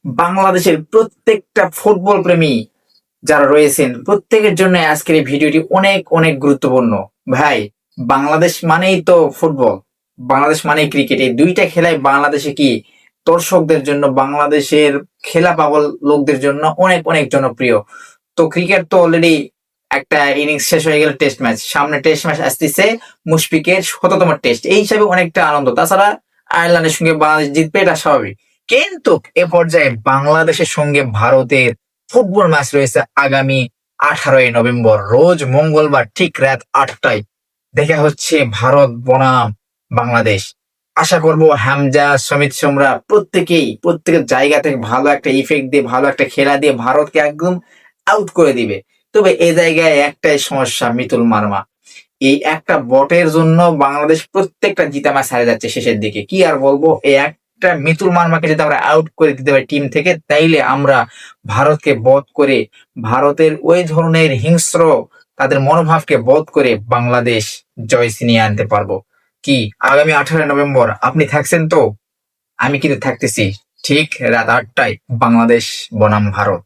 বাংলাদেশের প্রত্যেকটা ফুটবল প্রেমী যারা রয়েছেন প্রত্যেকের জন্য আজকের এই ভিডিওটি অনেক অনেক গুরুত্বপূর্ণ। ভাই, বাংলাদেশ মানেই তো ফুটবল, বাংলাদেশ মানেই ক্রিকেট। এই দুইটা খেলাই বাংলাদেশে কি দর্শকদের জন্য, বাংলাদেশের খেলা পাগল লোকদের জন্য অনেক অনেক জনপ্রিয়। তো ক্রিকেট তো অলরেডি একটা ইনিংস শেষ হয়ে গেল, টেস্ট ম্যাচ সামনে, টেস্ট ম্যাচ আসতেছে, মুশফিকের ১৭তম টেস্ট, এই হিসাবে অনেকটা আনন্দ। তাছাড়া আয়ারল্যান্ডের সঙ্গে বাংলাদেশ জিতবে, এটা স্বাভাবিক। কিন্তু এ পর্যায়ে বাংলাদেশের সঙ্গে ভারতের ফুটবল ম্যাচ রয়েছে আগামী 18ই নভেম্বর, রোজ মঙ্গলবার ঠিক রাত 8টায় দেখা হচ্ছে ভারত বনাম বাংলাদেশ। আশা করব হামজা, সমিত সোমরা প্রত্যেকের জায়গা থেকে ভালো একটা ইফেক্ট দিয়ে, ভালো একটা খেলা দিয়ে ভারতকে একদম আউট করে দিবে। তবে এই জায়গায় একটাই সমস্যা, মিতুল মার্মা। এই একটা বটের জন্য বাংলাদেশ প্রত্যেকটা জিতা ম্যাচ হারে যাচ্ছে শেষের দিকে। কি আর বলবো, এই একটা মিতুল মার্মাকে যদি আমরা আউট করে দিতে পারি টিম থেকে, তাইলে আমরা ভারতকে বধ করে, ভারতের ওই ধরনের হিংস্র তাদের মনোভাবকে বধ করে বাংলাদেশ জয় ছিনিয়ে আনতে পারবো। কি আগামী 18 নভেম্বর আপনি থাকছেন তো? আমি কিন্তু থাকতেছি, ঠিক রাত 8টায়, বাংলাদেশ বনাম ভারত।